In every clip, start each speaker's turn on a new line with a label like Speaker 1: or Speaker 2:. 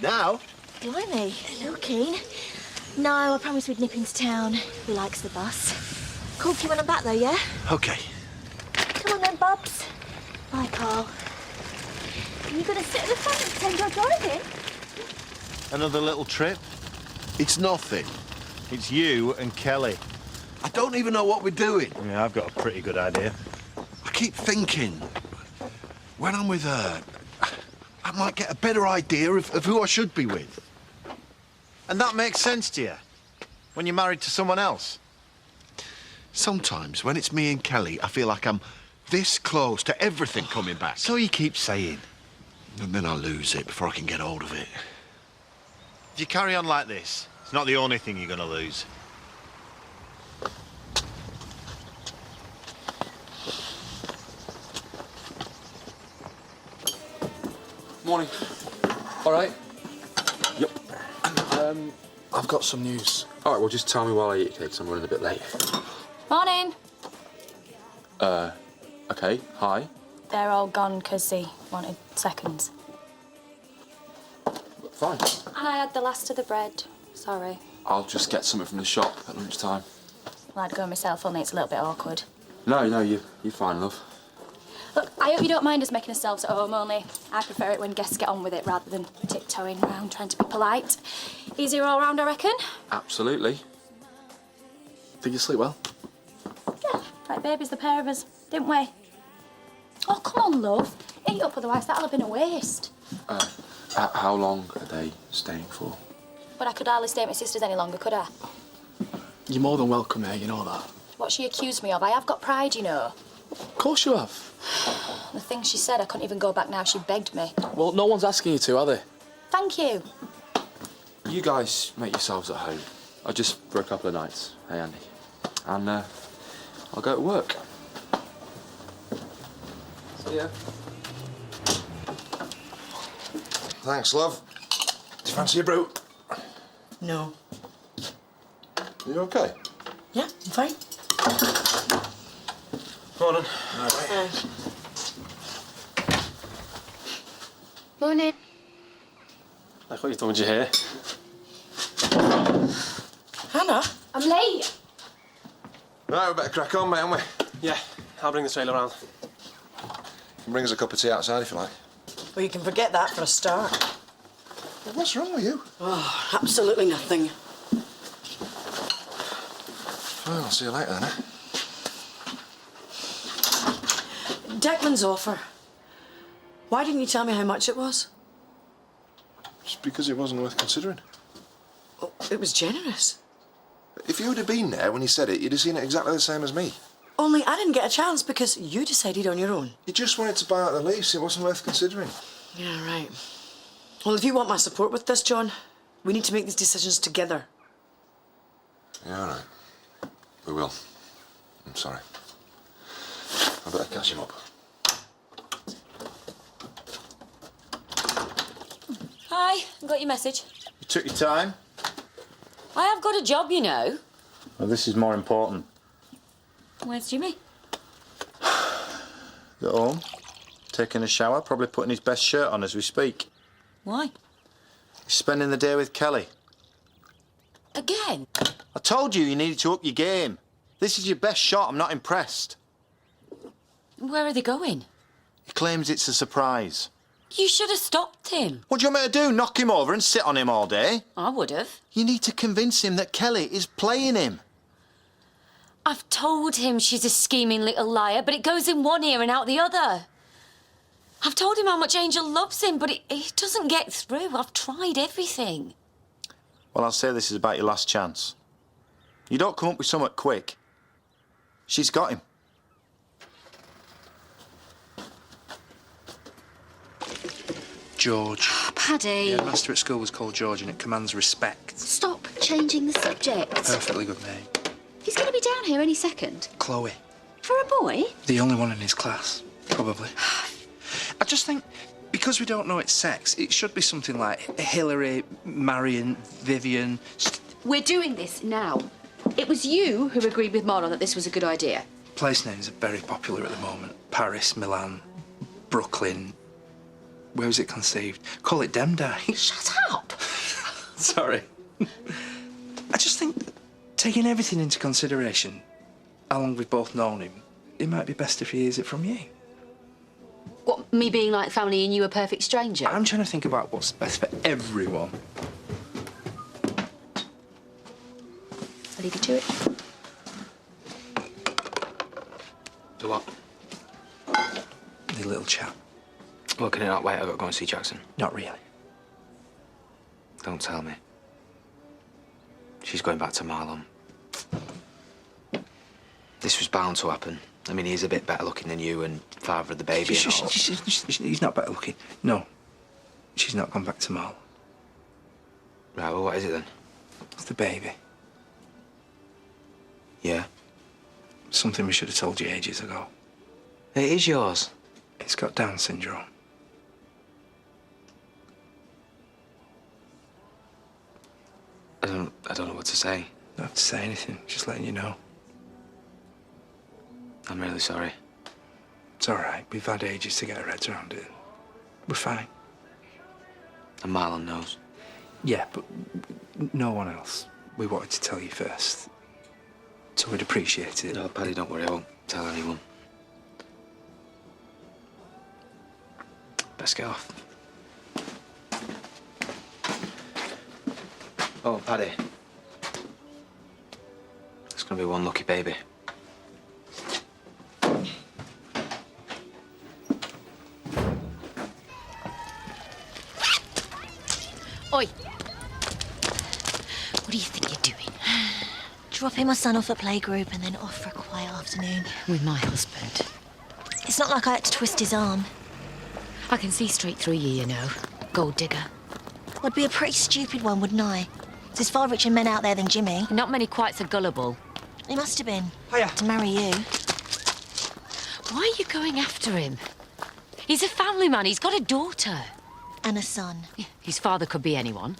Speaker 1: Now?
Speaker 2: Blimey, a little keen. No, I promised we'd nip into town. He likes the bus. Call you when I'm back, though, yeah?
Speaker 1: OK.
Speaker 2: Come on then, Bobs. Bye, Carl. Are you going to sit at the front and pretend you're driving?
Speaker 1: Another little trip?
Speaker 3: It's nothing.
Speaker 1: It's you and Kelly.
Speaker 3: I don't even know what we're doing.
Speaker 1: Yeah, I've got a pretty good idea.
Speaker 3: I keep thinking, when I'm with her, I might get a better idea of who I should be with.
Speaker 1: And that makes sense to you? When you're married to someone else?
Speaker 3: Sometimes, when it's me and Kelly, I feel like I'm this close to everything coming back.
Speaker 1: So you keep saying.
Speaker 3: And then I lose it before I can get hold of it.
Speaker 1: If you carry on like this, it's not the only thing you're going to lose.
Speaker 4: Morning. All right? Yep. I've got some news. All right, well, just tell me while I eat, okay, because I'm running a bit late.
Speaker 5: Morning.
Speaker 4: Okay, hi.
Speaker 5: They're all gone because they wanted seconds.
Speaker 4: Fine.
Speaker 5: And I had the last of the bread. Sorry.
Speaker 4: I'll just get something from the shop at lunchtime.
Speaker 5: Well, I'd go myself, only it's a little bit awkward.
Speaker 4: No, you're fine, love.
Speaker 5: Look, I hope you don't mind us making ourselves at home, only I prefer it when guests get on with it rather than tiptoeing around trying to be polite. Easier all round, I reckon?
Speaker 4: Absolutely. Did you sleep well?
Speaker 5: Yeah, like babies, the pair of us, didn't we? Oh, come on, love. Eat up, otherwise that'll have been a waste.
Speaker 4: How long are they staying for?
Speaker 5: But I could hardly stay at my sister's any longer, could I?
Speaker 6: You're more than welcome here, you know that.
Speaker 5: What she accused me of, I have got pride, you know.
Speaker 6: Of course you have.
Speaker 5: The things she said, I couldn't even go back now. She begged me.
Speaker 6: Well, no one's asking you to, are they?
Speaker 5: Thank you.
Speaker 4: You guys make yourselves at home. I just for a couple of nights. Hey, Andy. And I'll go to work. See ya.
Speaker 7: Thanks, love. Do you fancy a brew?
Speaker 8: No.
Speaker 7: Are you OK?
Speaker 8: Yeah, I'm fine.
Speaker 7: Morning.
Speaker 5: Morning.
Speaker 6: I thought you told your hair.
Speaker 8: Hannah?
Speaker 5: I'm late.
Speaker 7: Right, we better crack on, mate, haven't we?
Speaker 6: Yeah, I'll bring the trailer around.
Speaker 7: You can bring us a cup of tea outside if you like.
Speaker 8: Well, you can forget that for a start.
Speaker 7: Well, what's wrong with you?
Speaker 8: Oh, absolutely nothing.
Speaker 7: Well, I'll see you later then, eh?
Speaker 8: Declan's offer. Why didn't you tell me how much it was?
Speaker 7: Just because it wasn't worth considering.
Speaker 8: Oh, it was generous.
Speaker 7: If you'd have been there when he said it, you'd have seen it exactly the same as me.
Speaker 8: Only I didn't get a chance because you decided on your own.
Speaker 7: You just wanted to buy out the lease. It wasn't worth considering.
Speaker 8: Yeah, right. Well, if you want my support with this, John, we need to make these decisions together.
Speaker 7: Yeah, all right. We will. I'm sorry. I better catch him up.
Speaker 9: Hi, I got your message.
Speaker 1: You took your time?
Speaker 9: I have got a job, you know.
Speaker 1: Well, this is more important.
Speaker 9: Where's Jimmy?
Speaker 1: At home, taking a shower, probably putting his best shirt on as we speak.
Speaker 9: Why?
Speaker 1: He's spending the day with Kelly.
Speaker 9: Again?
Speaker 1: I told you needed to up your game. This is your best shot. I'm not impressed.
Speaker 9: Where are they going?
Speaker 1: He claims it's a surprise.
Speaker 9: You should have stopped him.
Speaker 1: What do you want me to do? Knock him over and sit on him all day?
Speaker 9: I would have.
Speaker 1: You need to convince him that Kelly is playing him.
Speaker 9: I've told him she's a scheming little liar, but it goes in one ear and out the other. I've told him how much Angel loves him, but it doesn't get through. I've tried everything.
Speaker 1: Well, I'll say this is about your last chance. You don't come up with something quick. She's got him.
Speaker 10: George.
Speaker 11: Paddy.
Speaker 10: The headmaster at school was called George and it commands respect.
Speaker 11: Stop changing the subject.
Speaker 10: Perfectly good name.
Speaker 11: He's going to be down here any second.
Speaker 10: Chloe.
Speaker 11: For a boy?
Speaker 10: The only one in his class, probably. I just think, because we don't know its sex, it should be something like Hillary, Marion, Vivian.
Speaker 11: We're doing this now. It was you who agreed with Marlon that this was a good idea.
Speaker 10: Place names are very popular at the moment. Paris, Milan, Brooklyn. Where was it conceived? Call it Demdai.
Speaker 8: Shut up!
Speaker 10: Sorry. I just think, taking everything into consideration, how long we've both known him, it might be best if he hears it from you.
Speaker 11: What, me being like family and you a perfect stranger?
Speaker 10: I'm trying to think about what's best for everyone.
Speaker 11: I'll leave you to it.
Speaker 12: So what?
Speaker 10: The little chap.
Speaker 12: Well, can it not wait? I've got to go and see Jackson.
Speaker 10: Not really.
Speaker 12: Don't tell me. She's going back to Marlon. This was bound to happen. I mean, he's a bit better looking than you and father of the baby and all.
Speaker 10: He's not better looking. No. She's not gone back to Marlon.
Speaker 12: Right, well, what is it then?
Speaker 10: It's the baby.
Speaker 12: Yeah?
Speaker 10: Something we should have told you ages ago.
Speaker 12: It is yours.
Speaker 10: It's got Down syndrome.
Speaker 12: I don't know what to say.
Speaker 10: Don't have to say anything, just letting you know.
Speaker 12: I'm really sorry.
Speaker 10: It's all right. We've had ages to get our heads around it. We're fine.
Speaker 12: And Marlon knows.
Speaker 10: Yeah, but no one else. We wanted to tell you first. So we'd appreciate it.
Speaker 12: No, Paddy, don't worry. I won't tell anyone. Best get off. Oh, Paddy. It's gonna be one lucky baby.
Speaker 9: Oi! What do you think you're doing?
Speaker 2: Dropping my son off at playgroup and then off for a quiet afternoon.
Speaker 9: With my husband.
Speaker 2: It's not like I had to twist his arm.
Speaker 9: I can see straight through you, you know. Gold digger.
Speaker 2: I'd be a pretty stupid one, wouldn't I? There's far richer men out there than Jimmy.
Speaker 9: Not many quite so gullible.
Speaker 2: He must have been.
Speaker 10: Hiya.
Speaker 2: To marry you.
Speaker 9: Why are you going after him? He's a family man. He's got a daughter.
Speaker 2: And a son.
Speaker 9: His father could be anyone.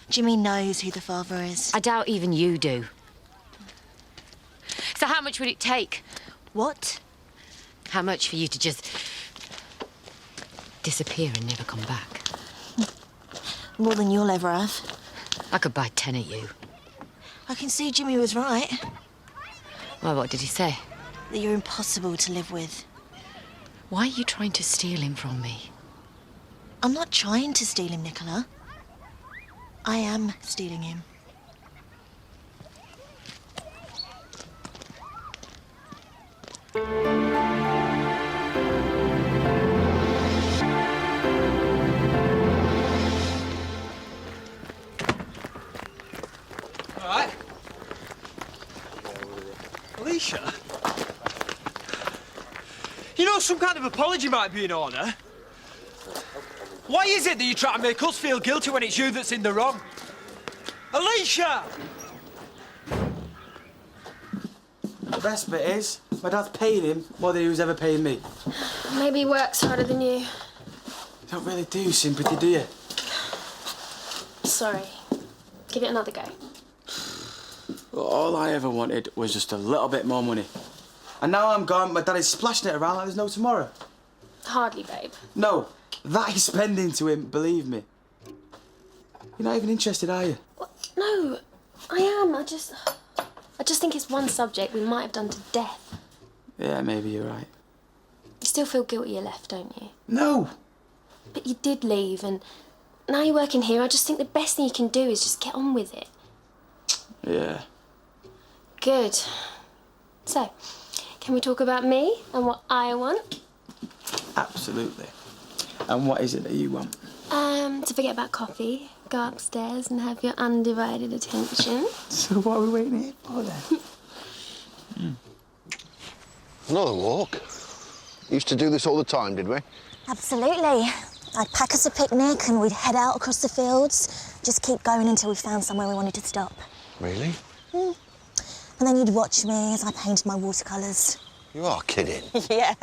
Speaker 2: Jimmy knows who the father is.
Speaker 9: I doubt even you do. So how much would it take?
Speaker 2: What?
Speaker 9: How much for you to just disappear and never come back?
Speaker 2: More than you'll ever have.
Speaker 9: I could buy 10 of you.
Speaker 2: I can see Jimmy was right.
Speaker 9: Well, what did he say?
Speaker 2: That you're impossible to live with.
Speaker 9: Why are you trying to steal him from me?
Speaker 2: I'm not trying to steal him, Nicola. I am stealing him.
Speaker 13: All right. Alicia? You know, some kind of apology might be in order. Why is it that you try to make us feel guilty when it's you that's in the wrong? Alicia!
Speaker 14: The best bit is, my dad's paying him more than he was ever paying me.
Speaker 5: Maybe he works harder than you.
Speaker 14: You don't really do sympathy, do you?
Speaker 5: Sorry. Give it another go.
Speaker 14: Well, all I ever wanted was just a little bit more money. And now I'm gone, my dad is splashing it around like there's no tomorrow.
Speaker 5: Hardly, babe.
Speaker 14: No, that is spending to him, believe me. You're not even interested, are you?
Speaker 5: What? No, I am. I just think it's one subject we might have done to death.
Speaker 14: Yeah, maybe you're right.
Speaker 5: You still feel guilty you left, don't you?
Speaker 14: No!
Speaker 5: But you did leave, and now you're working here. I just think the best thing you can do is just get on with it.
Speaker 14: Yeah.
Speaker 5: Good. So, can we talk about me and what I want?
Speaker 14: Absolutely. And what is it that you want?
Speaker 5: To forget about coffee, go upstairs and have your undivided attention.
Speaker 14: So what are we waiting here for then?
Speaker 3: Another walk. Used to do this all the time, did we?
Speaker 2: Absolutely. I'd pack us a picnic and we'd head out across the fields. Just keep going until we found somewhere we wanted to stop.
Speaker 3: Really?
Speaker 2: And then you'd watch me as I painted my watercolours.
Speaker 3: You are kidding.
Speaker 2: Yeah.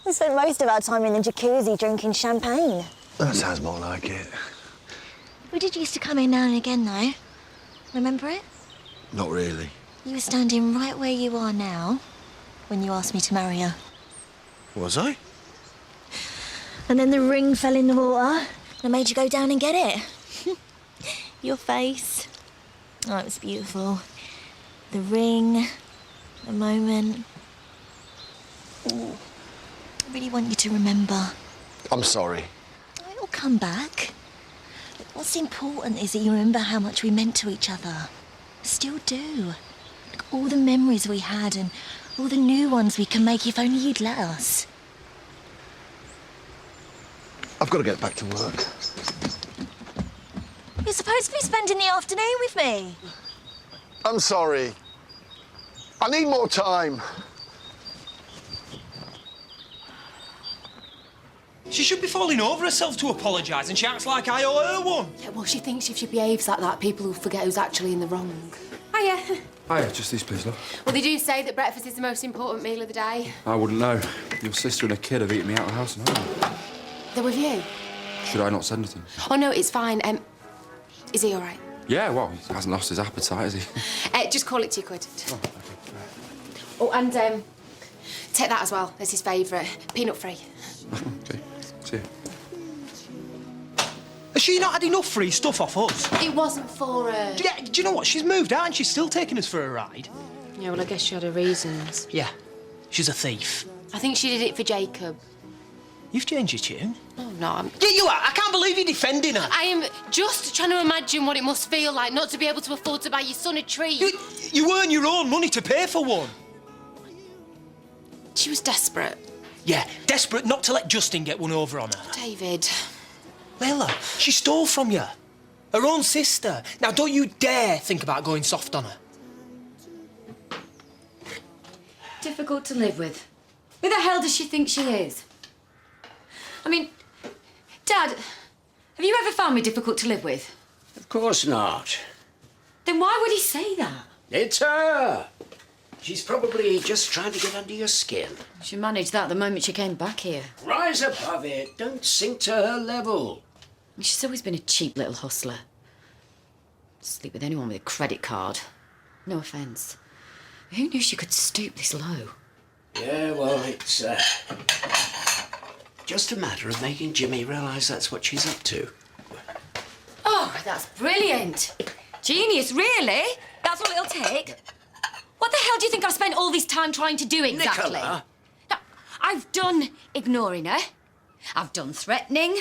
Speaker 2: We spent most of our time in the jacuzzi drinking champagne.
Speaker 3: That sounds more like it.
Speaker 2: We did used to come in now and again, though. Remember it?
Speaker 3: Not really.
Speaker 2: You were standing right where you are now when you asked me to marry you.
Speaker 3: Was I?
Speaker 2: And then the ring fell in the water. I made you go down and get it. Your face. Oh, it was beautiful. The ring, the moment. Ooh. I really want you to remember.
Speaker 3: I'm sorry.
Speaker 2: Oh, it'll come back. What's important is that you remember how much we meant to each other. Still do. Like all the memories we had and all the new ones we can make if only you'd let us.
Speaker 3: I've got to get back to work.
Speaker 2: You're supposed to be spending the afternoon with me.
Speaker 3: I'm sorry. I need more time.
Speaker 13: She should be falling over herself to apologise, and she acts like I owe her one.
Speaker 11: Yeah, well, she thinks if she behaves like that, people will forget who's actually in the wrong. Hiya.
Speaker 4: Hiya, just these, please, love.
Speaker 11: Well, they do say that breakfast is the most important meal of the day.
Speaker 4: I wouldn't know. Your sister and a kid have eaten me out of the house and home.
Speaker 11: They're with you?
Speaker 4: Should I not send it to him?
Speaker 11: Oh, no, it's fine. Is he all right?
Speaker 4: Yeah, well, he hasn't lost his appetite, has he?
Speaker 11: Just call it 2 quid.
Speaker 4: Oh, okay.
Speaker 11: Oh, and take that as well. That's his favourite. Peanut-free.
Speaker 4: Okay. See you.
Speaker 13: Has she not had enough free stuff off us?
Speaker 11: It wasn't for her.
Speaker 13: Yeah, do you know what? She's moved out and she's still taking us for a ride.
Speaker 11: Yeah, well, I guess she had her reasons.
Speaker 13: Yeah, she's a thief.
Speaker 11: I think she did it for Jacob.
Speaker 13: You've changed your tune.
Speaker 11: Oh, no,
Speaker 13: Yeah, you are. I can't believe you're defending her.
Speaker 11: I am just trying to imagine what it must feel like not to be able to afford to buy your son a treat.
Speaker 13: You earn your own money to pay for one.
Speaker 11: She was desperate.
Speaker 13: Yeah, desperate not to let Justin get one over on her.
Speaker 11: David.
Speaker 13: Layla, she stole from you. Her own sister. Now, don't you dare think about going soft on her.
Speaker 9: Difficult to live with. Who the hell does she think she is? I mean, Dad, have you ever found me difficult to live with?
Speaker 15: Of course not.
Speaker 9: Then why would he say that?
Speaker 15: It's her. She's probably just trying to get under your skin.
Speaker 9: She managed that the moment she came back here.
Speaker 15: Rise above it. Don't sink to her level.
Speaker 9: She's always been a cheap little hustler. Sleep with anyone with a credit card. No offence. Who knew she could stoop this low?
Speaker 15: Yeah, well, it's just a matter of making Jimmy realise that's what she's up to.
Speaker 9: Oh, that's brilliant. Genius, really? That's all it'll take? What the hell do you think I've spent all this time trying to do exactly?
Speaker 15: Nicola.
Speaker 9: Now, I've done ignoring her. I've done threatening.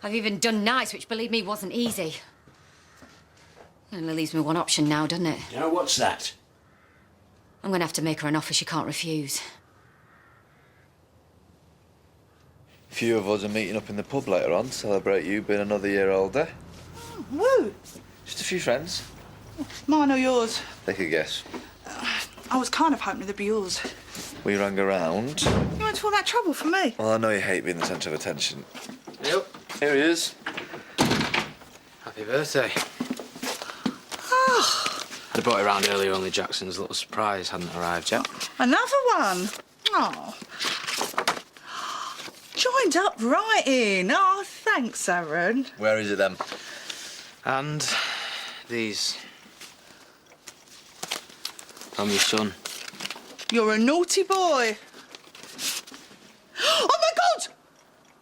Speaker 9: I've even done nice, which, believe me, wasn't easy. It only leaves me one option now, doesn't it?
Speaker 15: Now, what's that?
Speaker 9: I'm going to have to make her an offer she can't refuse.
Speaker 16: A few of us are meeting up in the pub later on to celebrate you being another year older.
Speaker 17: Woo!
Speaker 16: Just a few friends.
Speaker 17: Mine or yours?
Speaker 16: Take a guess.
Speaker 17: I was kind of hoping they'd be yours.
Speaker 16: We rang around.
Speaker 17: You went to all that trouble for me.
Speaker 16: Well, I know you hate being the centre of attention.
Speaker 12: Yep.
Speaker 16: Here he is.
Speaker 12: Happy birthday.
Speaker 17: Oh,
Speaker 12: They brought it round earlier, only Jackson's little surprise hadn't arrived yet.
Speaker 17: another one. Oh. Joined up right in. Oh, thanks, Aaron.
Speaker 16: Where is it then?
Speaker 12: And these. I'm your son.
Speaker 17: You're a naughty boy. Oh, my God!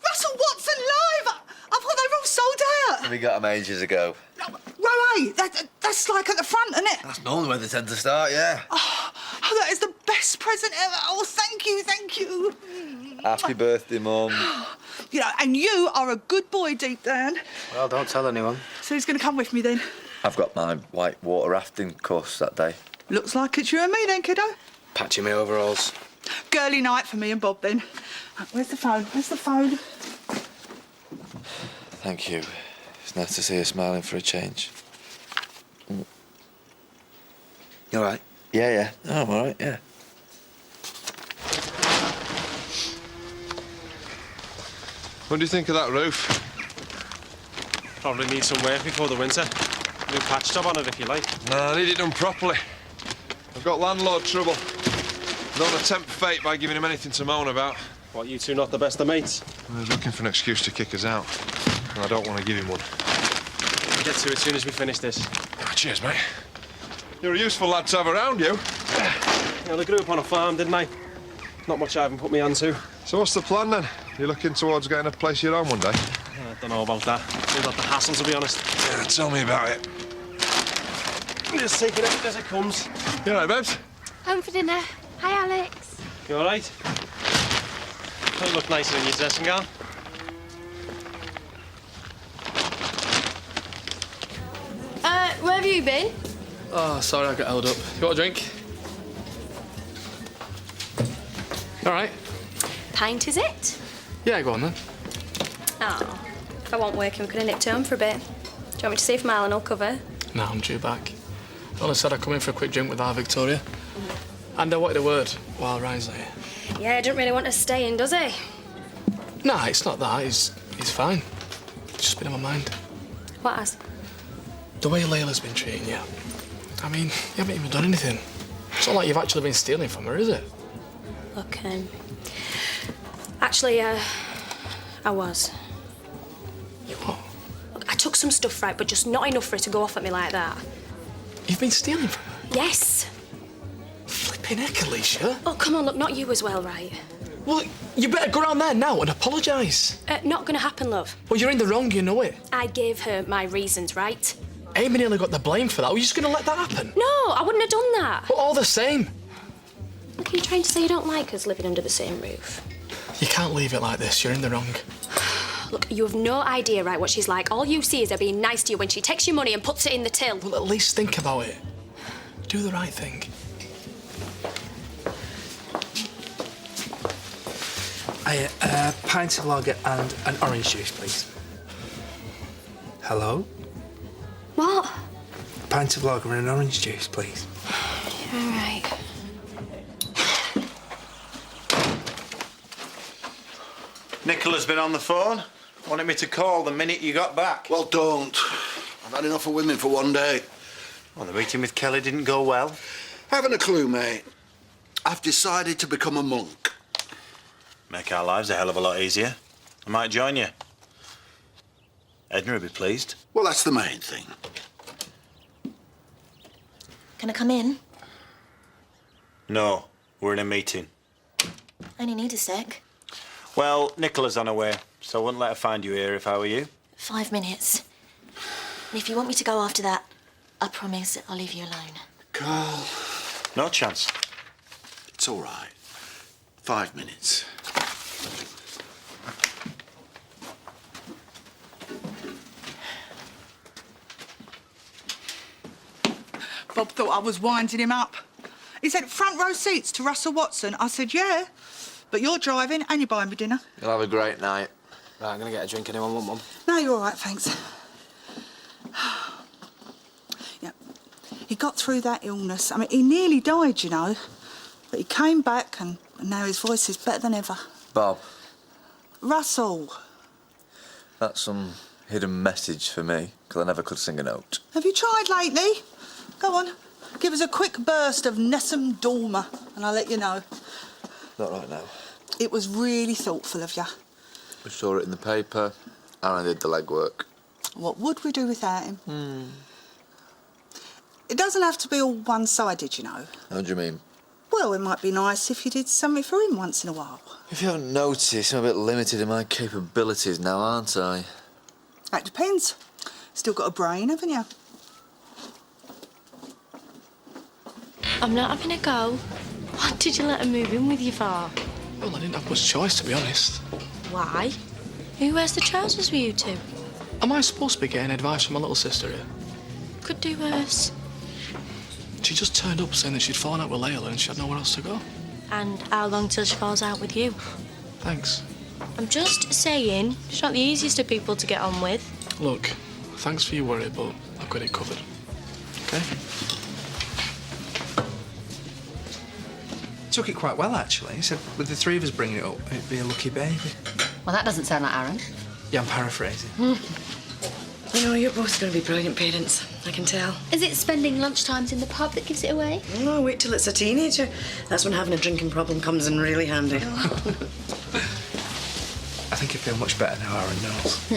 Speaker 17: Russell Watson live! I thought they were all sold out.
Speaker 16: We got him ages ago.
Speaker 17: Right, that's like at the front, isn't it?
Speaker 16: That's normally where they tend to start, yeah.
Speaker 17: Oh, that is the best present ever. Oh, thank you, thank you.
Speaker 16: Happy birthday, Mum.
Speaker 17: You know, and you are a good boy deep down.
Speaker 12: Well, don't tell anyone.
Speaker 17: So who's going to come with me then?
Speaker 16: I've got my white water rafting course that day.
Speaker 17: Looks like it's you and me then, kiddo.
Speaker 12: Patching my overalls.
Speaker 17: Girly night for me and Bob then. Where's the phone? Where's the phone?
Speaker 16: Thank you. It's nice to see you smiling for a change.
Speaker 12: You all right?
Speaker 16: Yeah. Oh, I'm all right, yeah.
Speaker 3: What do you think of that roof?
Speaker 6: Probably needs some work before the winter. New patch job on it if you like.
Speaker 3: No, I need it done properly. I've got landlord trouble. Don't want to tempt fate by giving him anything to moan about.
Speaker 6: What, you two not the best of mates?
Speaker 3: Well, he's looking for an excuse to kick us out. And I don't want to give him one.
Speaker 6: We'll get to it as soon as we finish this.
Speaker 3: Oh, cheers, mate. You're a useful lad to have around, you.
Speaker 6: Yeah, they grew up on a farm, didn't they? Not much I haven't put my hand to.
Speaker 3: So what's the plan, then?
Speaker 7: You looking towards getting a place of your own one day?
Speaker 6: I don't know about that. We've got the hassle, to be honest.
Speaker 7: Yeah, tell me about it.
Speaker 6: Just take it out as it comes.
Speaker 7: You all right, babes?
Speaker 18: Home for dinner. Hi, Alex.
Speaker 6: You all right? You look nicer in your dressing gown.
Speaker 18: Where have you been?
Speaker 19: Oh, sorry, I got held up. You want a drink? All right.
Speaker 5: Pint, is it?
Speaker 19: Yeah, go on then.
Speaker 5: Oh, if I want working, we could have nipped home for a bit. Do you want me to see if Marlon will cover?
Speaker 19: No, I'm due back. I only said I'd come in for a quick drink with our Victoria. And I wanted a word while Ryan's there.
Speaker 5: Yeah, he doesn't really want us staying, does he?
Speaker 19: Nah, it's not that. He's fine. It's just been on my mind.
Speaker 5: What has?
Speaker 19: The way Layla's been treating you. I mean, you haven't even done anything. It's not like you've actually been stealing from her, is it?
Speaker 5: Look, actually, I was.
Speaker 19: You what?
Speaker 5: Look, I took some stuff, right, but just not enough for her to go off at me like that.
Speaker 19: You've been stealing from her?
Speaker 5: Yes.
Speaker 19: Flipping heck, Alicia.
Speaker 5: Oh, come on, look, not you as well, right?
Speaker 19: Well, you better go around there now and apologise.
Speaker 5: Not gonna happen, love.
Speaker 19: Well, you're in the wrong, you know it.
Speaker 5: I gave her my reasons, right?
Speaker 19: Amy nearly got the blame for that. Were you just going to let that happen?
Speaker 5: No, I wouldn't have done that.
Speaker 19: Well, all the same.
Speaker 5: Look, are you trying to say you don't like us living under the same roof?
Speaker 19: You can't leave it like this. You're in the wrong.
Speaker 5: Look, you have no idea, right, what she's like. All you see is her being nice to you when she takes your money and puts it in the till.
Speaker 19: Well, at least think about it. Do the right thing.
Speaker 10: A pint of lager and an orange juice, please. Hello?
Speaker 5: What?
Speaker 10: A pint of lager and an orange juice, please.
Speaker 5: All right.
Speaker 1: Nicola's been on the phone. Wanted me to call the minute you got back.
Speaker 3: Well, don't. I've had enough of women for one day.
Speaker 1: Well, the meeting with Kelly didn't go well.
Speaker 3: Haven't a clue, mate. I've decided to become a monk.
Speaker 1: Make our lives a hell of a lot easier. I might join you. Edna will be pleased.
Speaker 3: Well, that's the main thing.
Speaker 2: Can I come in?
Speaker 1: No, we're in a meeting.
Speaker 2: Only need a sec.
Speaker 1: Well, Nicola's on her way, so I wouldn't let her find you here if I were you.
Speaker 2: 5 minutes. And if you want me to go after that, I promise I'll leave you alone.
Speaker 3: Carl.
Speaker 1: No chance.
Speaker 3: It's all right. 5 minutes.
Speaker 17: Bob thought I was winding him up. He said, front row seats to Russell Watson. I said, yeah. But you're driving and you're buying me dinner.
Speaker 16: You'll have a great night.
Speaker 14: Right, I'm going to get a drink. Anyone want one?
Speaker 17: No, you're all right, thanks. Yeah. He got through that illness. I mean, he nearly died, you know. But he came back and now his voice is better than ever.
Speaker 16: Bob,
Speaker 17: Russell,
Speaker 16: that's some hidden message for me, because I never could sing a note.
Speaker 17: have you tried lately? Go on. Give us a quick burst of Nessun Dorma and I'll let you know.
Speaker 16: Not right now.
Speaker 17: It was really thoughtful of you.
Speaker 16: We saw it in the paper, and I did the legwork.
Speaker 17: What would we do without him? It doesn't have to be all one-sided, you know.
Speaker 16: How do you mean?
Speaker 17: Well, it might be nice if you did something for him once in a while.
Speaker 16: If you haven't noticed, I'm a bit limited in my capabilities now, aren't I?
Speaker 17: That depends. Still got a brain, haven't you?
Speaker 9: I'm not having a go. What did you let her move in with you for?
Speaker 19: Well, I didn't have much choice, to be honest.
Speaker 9: Why? Who wears the trousers with you two?
Speaker 19: Am I supposed to be getting advice from my little sister here?
Speaker 9: Could do worse.
Speaker 19: She just turned up saying that she'd fallen out with Layla and she had nowhere else to go.
Speaker 9: And how long till she falls out with you?
Speaker 19: Thanks.
Speaker 9: I'm just saying, she's not the easiest of people to get on with.
Speaker 19: Look, thanks for your worry, but I've got it covered. Okay?
Speaker 10: Took it quite well, actually. He said with the three of us bringing it up, it'd be a lucky baby.
Speaker 11: Well, that doesn't sound like Aaron.
Speaker 10: Yeah, I'm paraphrasing.
Speaker 8: You know, you're both going to be brilliant parents, I can tell.
Speaker 18: Is it spending lunchtimes in the pub that gives it away?
Speaker 8: No, wait till it's a teenager. That's when having a drinking problem comes in really handy.
Speaker 10: I think I feel much better now Aaron knows.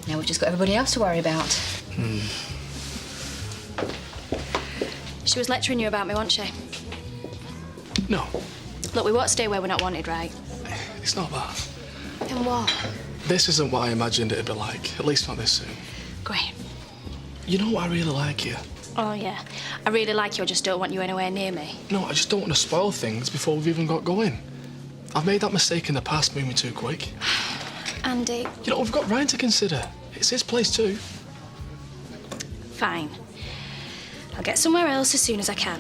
Speaker 11: Now we've just got everybody else to worry about.
Speaker 5: She was lecturing you about me, wasn't she?
Speaker 19: No,
Speaker 5: Look, we won't stay where we're not wanted, right?
Speaker 19: it's not that.
Speaker 18: And what?
Speaker 19: This isn't what I imagined it'd be like, at least not this soon.
Speaker 5: Great.
Speaker 19: You know what, I really like you.
Speaker 5: Oh, yeah. I really like you, I just don't want you anywhere near me.
Speaker 19: No, I just don't want to spoil things before we've even got going. I've made that mistake in the past, moving too quick.
Speaker 5: Andy.
Speaker 19: You know, we've got Ryan to consider. It's his place too.
Speaker 5: Fine. I'll get somewhere else as soon as I can.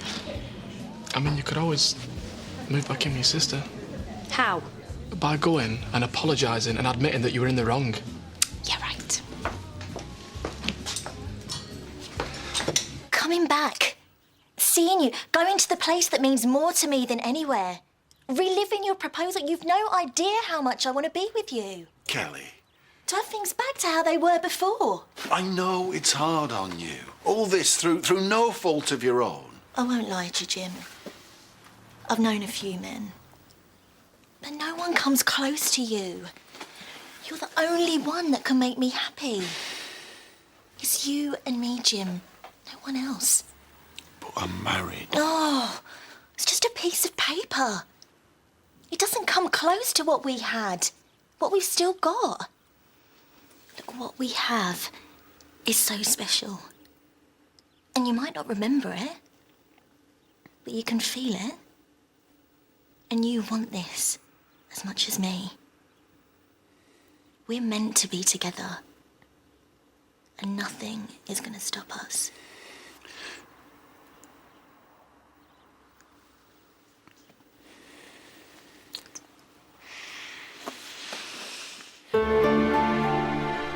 Speaker 19: I mean, you could always move back in with your sister.
Speaker 5: How?
Speaker 19: By going and apologising and admitting that you were in the wrong.
Speaker 5: Yeah, right.
Speaker 2: Coming back. Seeing you. Going to the place that means more to me than anywhere. Reliving your proposal. You've no idea how much I want to be with you.
Speaker 3: Kelly,
Speaker 2: To have things back to how they were before.
Speaker 3: I know it's hard on you. All this through no fault of your own.
Speaker 2: I won't lie to you, Jim. I've known a few men. But no one comes close to you. You're the only one that can make me happy. It's you and me, Jim. No one else.
Speaker 3: But I'm married.
Speaker 2: Oh, it's just a piece of paper. It doesn't come close to what we had, what we've still got. Look, what we have is so special. And you might not remember it, but you can feel it. And you want this as much as me. We're meant to be together. And nothing is going to stop us.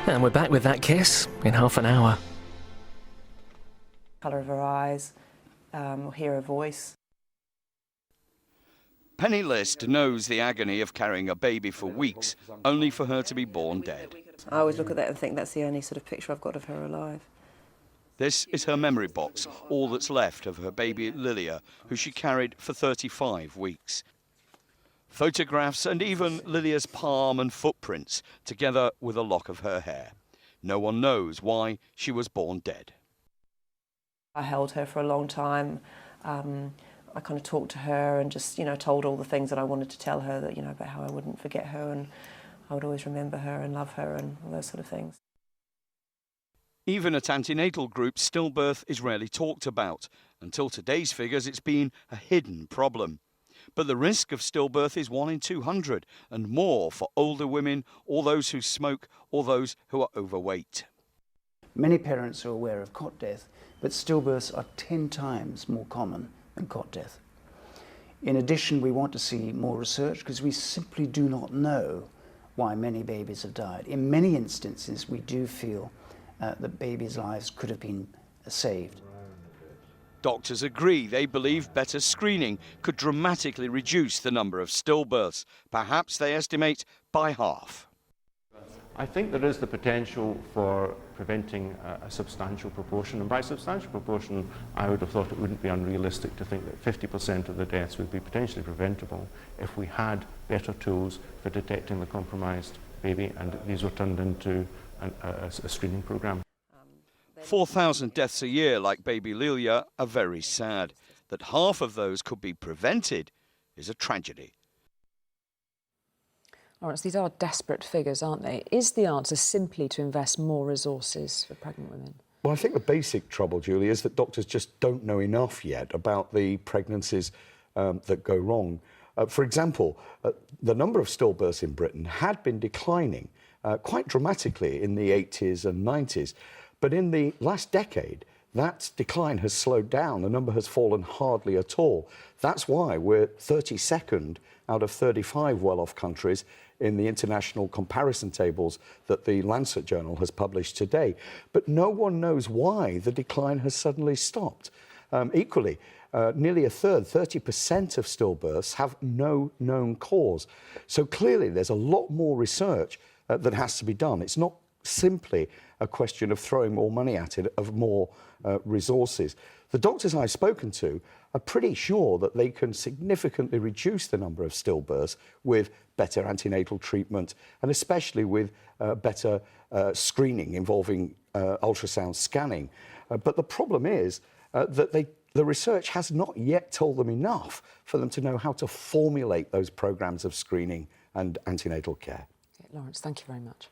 Speaker 20: And we're back with that kiss in half an hour.
Speaker 21: Colour of her eyes, hear her voice.
Speaker 22: Penny List knows the agony of carrying a baby for weeks, only for her to be born dead.
Speaker 21: I always look at that and think that's the only sort of picture I've got of her alive.
Speaker 22: This is her memory box, all that's left of her baby Lilia, who she carried for 35 weeks. Photographs and even Lilia's palm and footprints, together with a lock of her hair. No one knows why she was born dead.
Speaker 21: I held her for a long time. I kind of talked to her and just, told all the things that I wanted to tell her, that, about how I wouldn't forget her and I would always remember her and love her and all those sort of things.
Speaker 22: Even at antenatal groups, stillbirth is rarely talked about. Until today's figures, it's been a hidden problem. But the risk of stillbirth is 1 in 200 and more for older women or those who smoke or those who are overweight.
Speaker 23: Many parents are aware of cot death, but stillbirths are 10 times more common than cot death. In addition, we want to see more research because we simply do not know why many babies have died. In many instances, we do feel that babies' lives could have been saved.
Speaker 22: Doctors agree. They believe better screening could dramatically reduce the number of stillbirths. Perhaps they estimate by half.
Speaker 24: I think there is the potential for preventing a substantial proportion, and by substantial proportion I would have thought it wouldn't be unrealistic to think that 50% of the deaths would be potentially preventable if we had better tools for detecting the compromised baby and these were turned into a screening programme.
Speaker 22: 4,000 deaths a year like baby Lilia are very sad. That half of those could be prevented is a tragedy.
Speaker 25: Lawrence, these are desperate figures, aren't they? Is the answer simply to invest more resources for pregnant women?
Speaker 26: Well, I think the basic trouble, Julie, is that doctors just don't know enough yet about the pregnancies that go wrong. For example, the number of stillbirths in Britain had been declining quite dramatically in the 80s and 90s. But in the last decade, that decline has slowed down. The number has fallen hardly at all. That's why we're 32nd out of 35 well-off countries in the international comparison tables that the Lancet journal has published today. But no one knows why the decline has suddenly stopped. Equally, nearly a third, 30% of stillbirths have no known cause. So clearly there's a lot more research that has to be done. It's not simply a question of throwing more money at it, of more resources. The doctors I've spoken to are pretty sure that they can significantly reduce the number of stillbirths with better antenatal treatment and especially with better screening involving ultrasound scanning. But the problem is that the research has not yet told them enough for them to know how to formulate those programs of screening and antenatal care.
Speaker 25: Lawrence, thank you very much.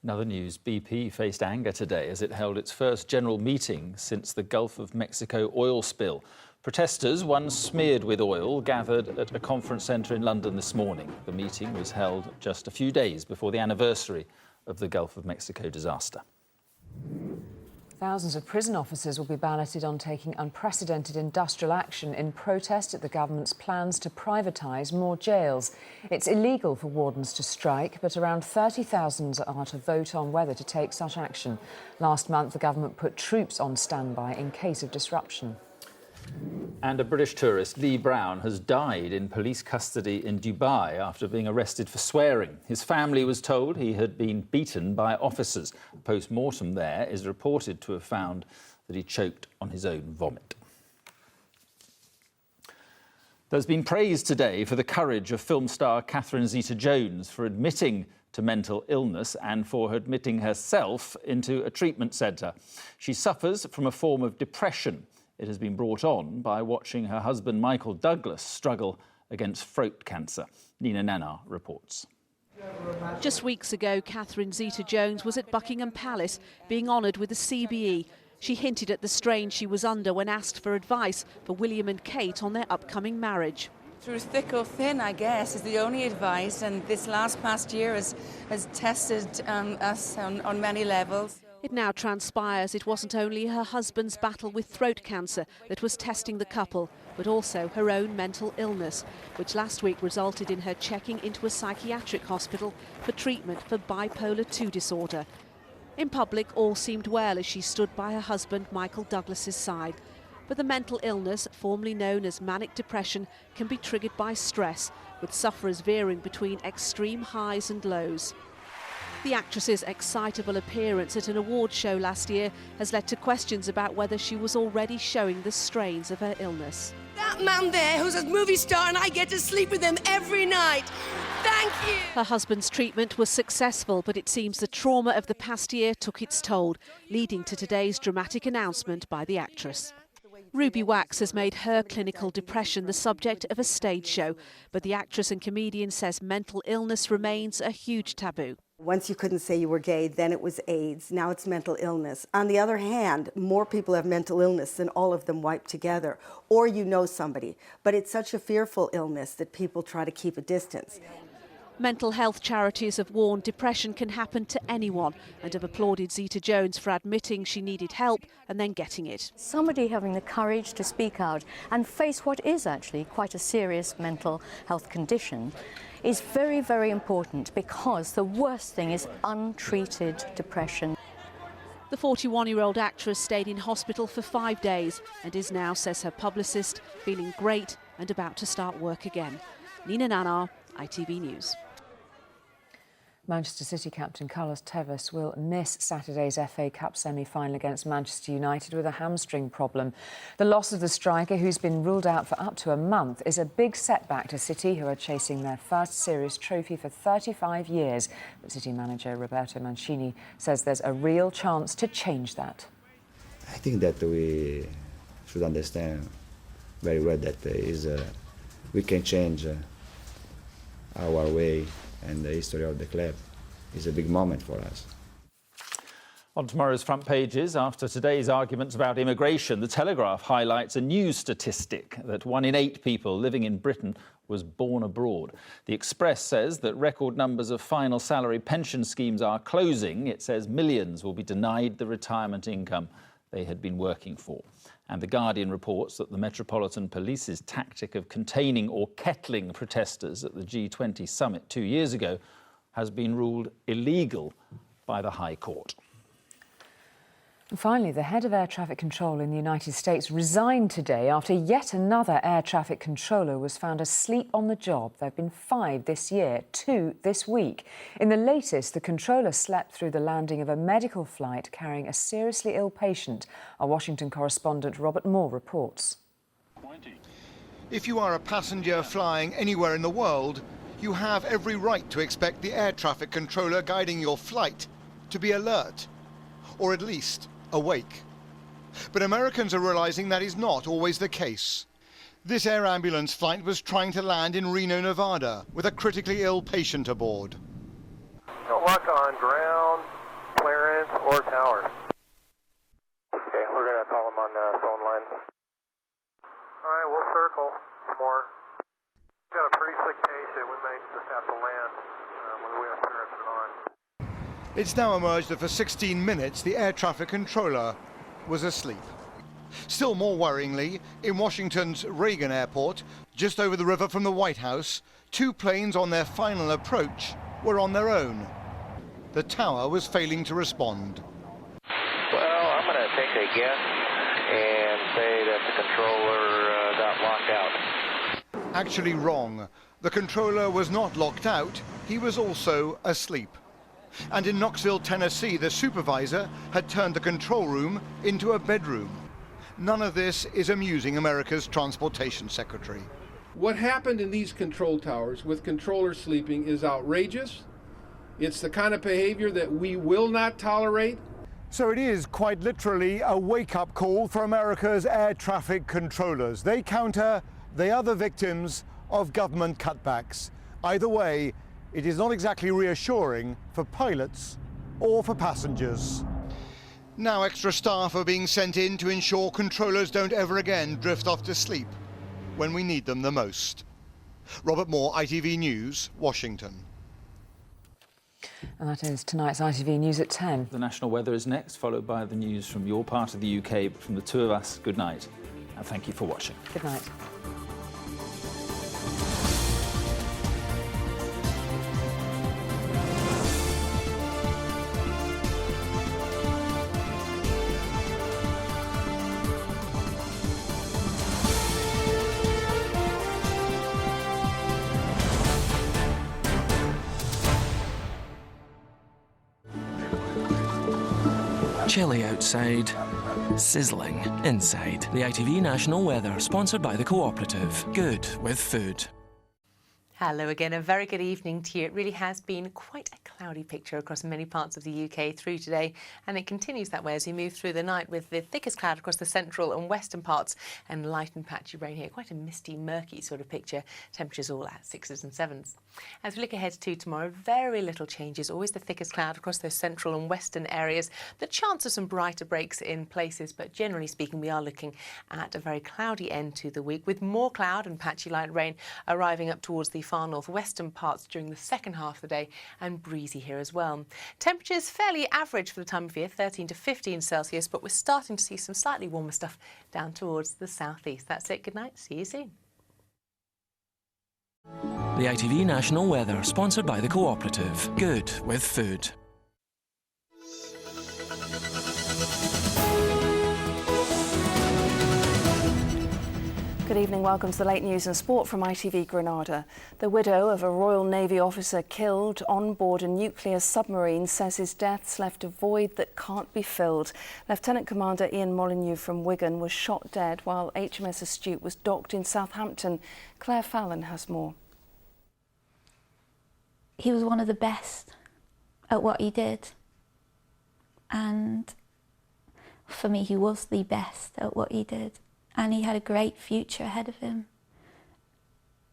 Speaker 4: In other news, BP faced anger today as it held its first general meeting since the Gulf of Mexico oil spill. Protesters, one smeared with oil, gathered at a conference centre in London this morning. The meeting was held just a few days before the anniversary of the Gulf of Mexico disaster.
Speaker 25: Thousands of prison officers will be balloted on taking unprecedented industrial action in protest at the government's plans to privatise more jails. It's illegal for wardens to strike, but around 30,000 are to vote on whether to take such action. Last month, the government put troops on standby in case of disruption.
Speaker 4: And a British tourist, Lee Brown, has died in police custody in Dubai after being arrested for swearing. His family was told he had been beaten by officers. A post-mortem there is reported to have found that he choked on his own vomit. There's been praise today for the courage of film star Catherine Zeta-Jones for admitting to mental illness and for admitting herself into a treatment centre. She suffers from a form of depression. It has been brought on by watching her husband Michael Douglas struggle against throat cancer. Nina Nanar reports.
Speaker 6: Just weeks ago, Catherine Zeta-Jones was at Buckingham Palace being honoured with a CBE. She hinted at the strain she was under when asked for advice for William and Kate on their upcoming marriage.
Speaker 7: Through thick or thin, I guess, is the only advice, and this past year has tested us on many levels.
Speaker 6: It now transpires it wasn't only her husband's battle with throat cancer that was testing the couple, but also her own mental illness, which last week resulted in her checking into a psychiatric hospital for treatment for bipolar II disorder. In public, all seemed well as she stood by her husband Michael Douglas's side. But the mental illness, formerly known as manic depression, can be triggered by stress, with sufferers veering between extreme highs and lows. The actress's excitable appearance at an awards show last year has led to questions about whether she was already showing the strains of her illness.
Speaker 12: That man there who's a movie star and I get to sleep with him every night. Thank you.
Speaker 6: Her husband's treatment was successful, but it seems the trauma of the past year took its toll, leading to today's dramatic announcement by the actress. Ruby Wax has made her clinical depression the subject of a stage show, but the actress and comedian says mental illness remains a huge taboo.
Speaker 13: Once you couldn't say you were gay, then it was AIDS, now it's mental illness. On the other hand, more people have mental illness than all of them wiped together, or you know somebody. But it's such a fearful illness that people try to keep a distance.
Speaker 6: Mental health charities have warned depression can happen to anyone and have applauded Zeta-Jones for admitting she needed help and then getting it.
Speaker 15: Somebody having the courage to speak out and face what is actually quite a serious mental health condition is very, very important, because the worst thing is untreated depression.
Speaker 6: The 41-year-old actress stayed in hospital for 5 days and is now, says her publicist, feeling great and about to start work again. Nina Nanar, ITV News.
Speaker 25: Manchester City captain Carlos Tevez will miss Saturday's FA Cup semi-final against Manchester United with a hamstring problem. The loss of the striker, who's been ruled out for up to a month, is a big setback to City, who are chasing their first serious trophy for 35 years. But City manager Roberto Mancini says there's a real chance to change that.
Speaker 27: I think that we should understand very well that we can change our way, and the history of the club is a big moment for us.
Speaker 4: On tomorrow's front pages, after today's arguments about immigration, the Telegraph highlights a new statistic that 1 in 8 people living in Britain was born abroad. The Express says that record numbers of final salary pension schemes are closing. It says millions will be denied the retirement income they had been working for. And The Guardian reports that the Metropolitan Police's tactic of containing or kettling protesters at the G20 summit 2 years ago has been ruled illegal by the High Court.
Speaker 25: And finally, the head of air traffic control in the United States resigned today after yet another air traffic controller was found asleep on the job. There have been 5 this year, 2 this week. In the latest, the controller slept through the landing of a medical flight carrying a seriously ill patient. Our Washington correspondent Robert Moore reports.
Speaker 28: If you are a passenger flying anywhere in the world, you have every right to expect the air traffic controller guiding your flight to be alert, or at least awake. But Americans are realizing that is not always the case. This air ambulance flight was trying to land in Reno, Nevada, with a critically ill patient aboard.
Speaker 1: Don't lock on ground, clearance, or tower. Okay, we're going to call him on the phone line. All right, we'll circle some more. We've got a pretty sick patient. We may just have to land when we have clearance on.
Speaker 28: It's now emerged that for 16 minutes, the air traffic controller was asleep. Still more worryingly, in Washington's Reagan Airport, just over the river from the White House, 2 planes on their final approach were on their own. The tower was failing to respond.
Speaker 1: Well, I'm going to take a guess and say that the controller got locked out.
Speaker 28: Actually wrong. The controller was not locked out, he was also asleep. And in Knoxville, Tennessee, the supervisor had turned the control room into a bedroom. None of this is amusing America's transportation secretary.
Speaker 8: What happened in these control towers with controllers sleeping is outrageous. It's the kind of behavior that we will not tolerate.
Speaker 28: So it is quite literally a wake-up call for America's air traffic controllers. They counter the other victims of government cutbacks. Either way, it is not exactly reassuring for pilots or for passengers. Now extra staff are being sent in to ensure controllers don't ever again drift off to sleep when we need them the most. Robert Moore, ITV News, Washington.
Speaker 25: And that is tonight's ITV News at 10.
Speaker 4: The national weather is next, followed by the news from your part of the UK. But from the two of us, good night, and thank you for watching.
Speaker 25: Good night.
Speaker 9: Chilly outside, sizzling inside. The ITV National Weather, sponsored by the Cooperative. Good with food.
Speaker 10: Hello again, a very good evening to you. It really has been quite a cloudy picture across many parts of the UK through today, and it continues that way as we move through the night with the thickest cloud across the central and western parts and light and patchy rain here. Quite a misty, murky sort of picture. Temperatures all at 6s and 7s. As we look ahead to tomorrow, very little changes. Always the thickest cloud across those central and western areas. The chance of some brighter breaks in places, but generally speaking, we are looking at a very cloudy end to the week with more cloud and patchy light rain arriving up towards the far northwestern parts during the second half of the day, and breezy here as well. Temperatures fairly average for the time of year, 13 to 15 Celsius, but we're starting to see some slightly warmer stuff down towards the southeast. That's it. Good night. See you soon.
Speaker 9: The ITV National Weather, sponsored by the Cooperative. Good with food.
Speaker 11: Good evening, welcome to the late news and sport from ITV Granada. The widow of a Royal Navy officer killed on board a nuclear submarine says his death's left a void that can't be filled. Lieutenant Commander Ian Molyneux from Wigan was shot dead while HMS Astute was docked in Southampton. Claire Fallon has more.
Speaker 14: He was one of the best at what he did, and for me he was the best at what he did. And he had a great future ahead of him.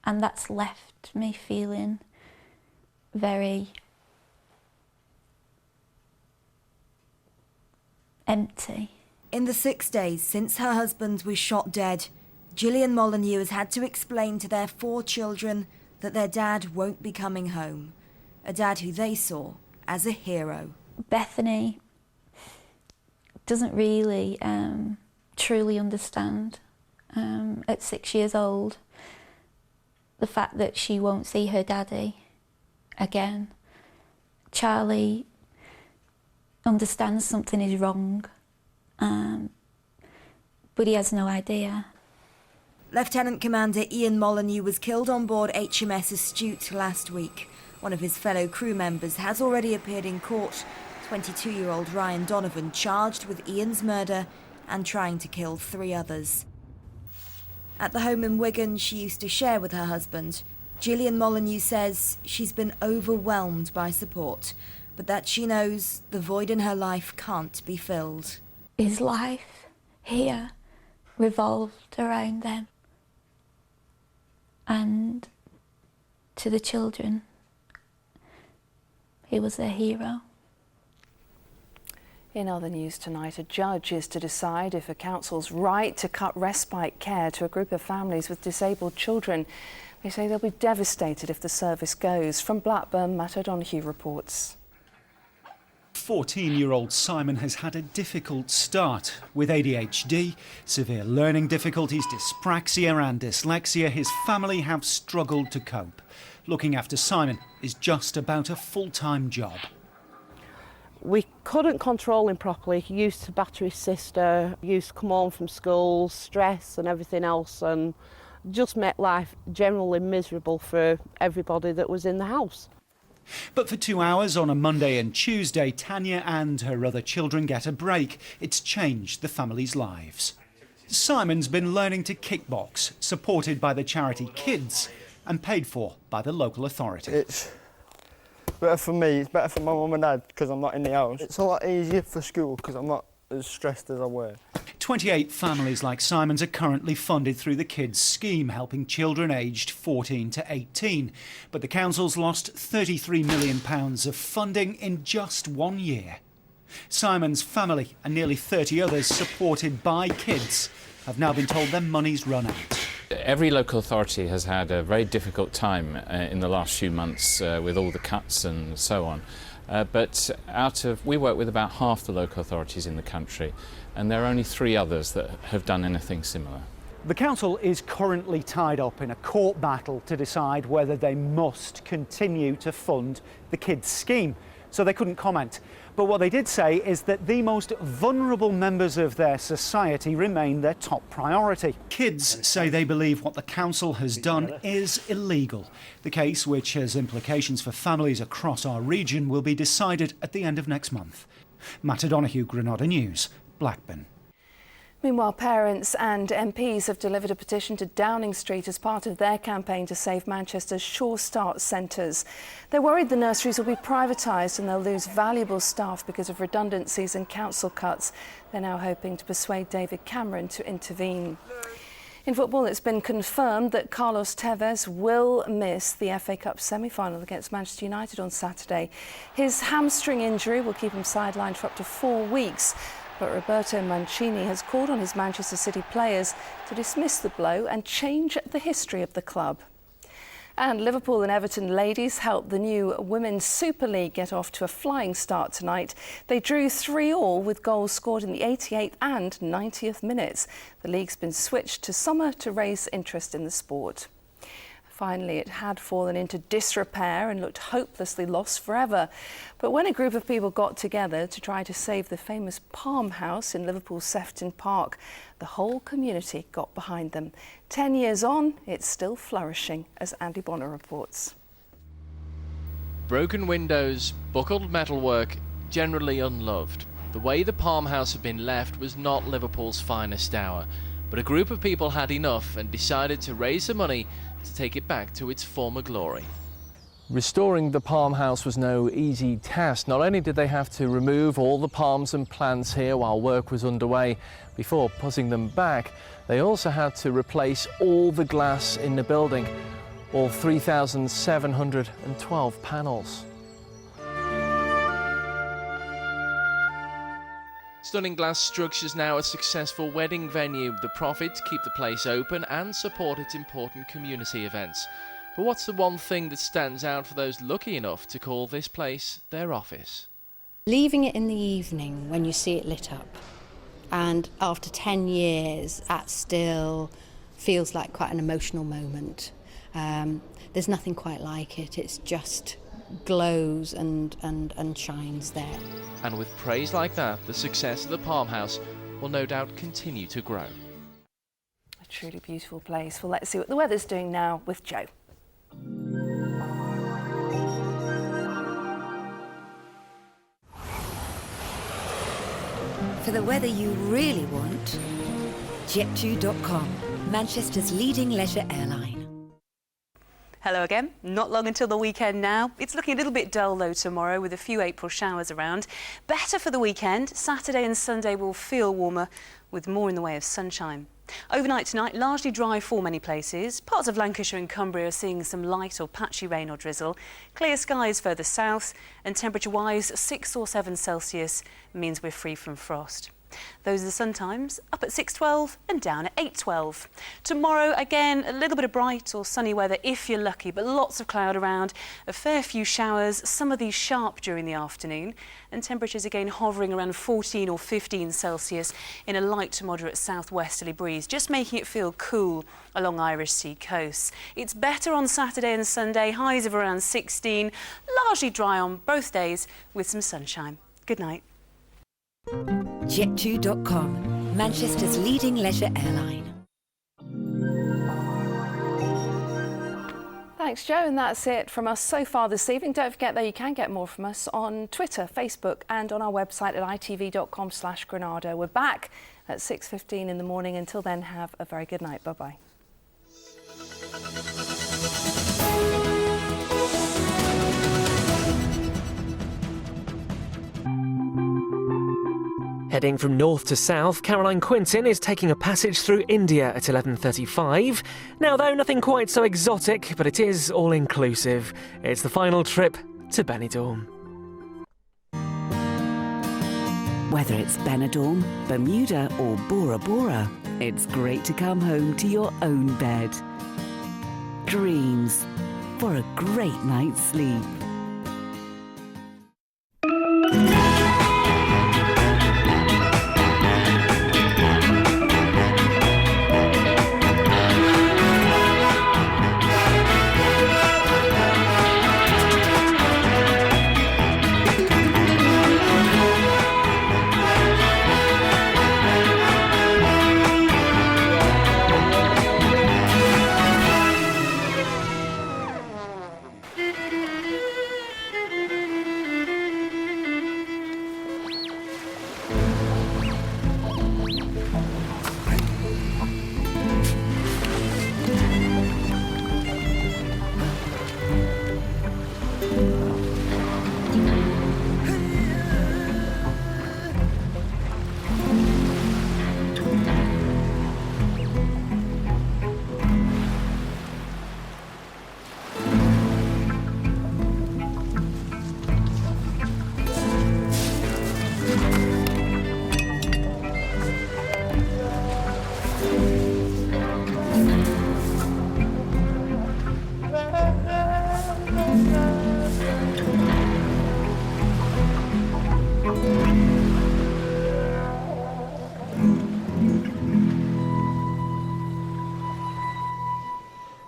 Speaker 14: And that's left me feeling very empty.
Speaker 16: In the 6 days since her husband was shot dead, Gillian Molyneux has had to explain to their 4 children that their dad won't be coming home. A dad who they saw as a hero.
Speaker 14: Bethany doesn't really truly understand at 6 years old the fact that she won't see her daddy again. Charlie understands something is wrong, but he has no idea.
Speaker 16: Lieutenant Commander Ian Molyneux was killed on board HMS Astute last week. One of his fellow crew members has already appeared in court. 22-year-old Ryan Donovan charged with Ian's murder and trying to kill 3 others. At the home in Wigan she used to share with her husband, Gillian Molyneux says she's been overwhelmed by support, but that she knows the void in her life can't be filled.
Speaker 14: His life here revolved around them. and to the children, he was their hero.
Speaker 11: In other news tonight, a judge is to decide if a council's right to cut respite care to a group of families with disabled children. They say they'll be devastated if the service goes. From Blackburn, Matt O'Donoghue reports.
Speaker 2: 14-year-old Simon has had a difficult start. With ADHD, severe learning difficulties, dyspraxia and dyslexia, his family have struggled to cope. Looking after Simon is just about a full-time job.
Speaker 3: We couldn't control him properly. He used to batter his sister, used to come home from school, stress and everything else, and just made life generally miserable for everybody that was in the house.
Speaker 2: But for 2 hours on a Monday and Tuesday, Tanya and her other children get a break. It's changed the family's lives. Simon's been learning to kickbox, supported by the charity Kids and paid for by the local authority.
Speaker 5: It's better for me, it's better for my mum and dad because I'm not in the house. It's a lot easier for school because I'm not as stressed as I were.
Speaker 2: 28 families like Simon's are currently funded through the Kids scheme, helping children aged 14 to 18. But the council's lost £33 million of funding in just 1 year. Simon's family and nearly 30 others supported by Kids have now been told their money's run out.
Speaker 17: Every local authority has had a very difficult time in the last few months with all the cuts and so on. But we work with about half the local authorities in the country, and there are only 3 others that have done anything similar.
Speaker 2: The council is currently tied up in a court battle to decide whether they must continue to fund the Kids scheme, so they couldn't comment. But what they did say is that the most vulnerable members of their society remain their top priority. Kids say they believe what the council has done is illegal. The case, which has implications for families across our region, will be decided at the end of next month. Matt O'Donoghue, Granada News, Blackburn.
Speaker 11: Meanwhile, parents and MPs have delivered a petition to Downing Street as part of their campaign to save Manchester's Sure Start centres. They're worried the nurseries will be privatised and they'll lose valuable staff because of redundancies and council cuts. They're now hoping to persuade David Cameron to intervene. In football, it's been confirmed that Carlos Tevez will miss the FA Cup semi-final against Manchester United on Saturday. His hamstring injury will keep him sidelined for up to 4 weeks. But Roberto Mancini has called on his Manchester City players to dismiss the blow and change the history of the club. And Liverpool and Everton ladies helped the new Women's Super League get off to a flying start tonight. They drew 3-3 with goals scored in the 88th and 90th minutes. The league's been switched to summer to raise interest in the sport. Finally, it had fallen into disrepair and looked hopelessly lost forever. But when a group of people got together to try to save the famous Palm House in Liverpool's Sefton Park, the whole community got behind them. 10 years on, it's still flourishing, as Andy Bonner reports.
Speaker 18: Broken windows, buckled metalwork, generally unloved. The way the Palm House had been left was not Liverpool's finest hour. But a group of people had enough and decided to raise the money to take it back to its former glory. Restoring the Palm House was no easy task. Not only did they have to remove all the palms and plants here while work was underway before putting them back, they also had to replace all the glass in the building, all 3,712 panels. Stunning glass structures now a successful wedding venue. The profits keep the place open and support its important community events. But what's the one thing that stands out for those lucky enough to call this place their office?
Speaker 19: Leaving it in the evening when you see it lit up, and after 10 years that still feels like quite an emotional moment. There's nothing quite like it. It's just glows and shines there.
Speaker 18: And with praise like that, the success of the Palm House will no doubt continue to grow.
Speaker 11: A truly beautiful place. Well, let's see what the weather's doing now with Joe.
Speaker 16: For the weather you really want, Jet2.com, Manchester's leading leisure airline.
Speaker 20: Hello again. Not long until the weekend now. It's looking a little bit dull though tomorrow with a few April showers around. Better for the weekend. Saturday and Sunday will feel warmer with more in the way of sunshine. Overnight tonight, largely dry for many places. Parts of Lancashire and Cumbria are seeing some light or patchy rain or drizzle. Clear skies further south, and temperature-wise, 6 or 7 Celsius means we're free from frost. Those are the sun times, up at 6:12 and down at 8:12. Tomorrow, again, a little bit of bright or sunny weather if you're lucky, but lots of cloud around, a fair few showers, some of these sharp during the afternoon, and temperatures again hovering around 14 or 15 Celsius in a light to moderate southwesterly breeze, just making it feel cool along Irish Sea coasts. It's better on Saturday and Sunday, highs of around 16, largely dry on both days with some sunshine. Good night.
Speaker 7: Jet2.com, Manchester's leading leisure airline.
Speaker 11: Thanks, Joe, and that's it from us so far this evening. Don't forget that you can get more from us on Twitter, Facebook and on our website at itv.com/Granada. We're back at 6:15 in the morning. Until then, have a very good night. Bye-bye.
Speaker 12: Heading from north to south, Caroline Quintin is taking a passage through India at 11:35. Now, though, nothing quite so exotic, but it is all-inclusive. It's the final trip to Benidorm.
Speaker 7: Whether it's Benidorm, Bermuda or Bora Bora, it's great to come home to your own bed. Dreams for a great night's sleep.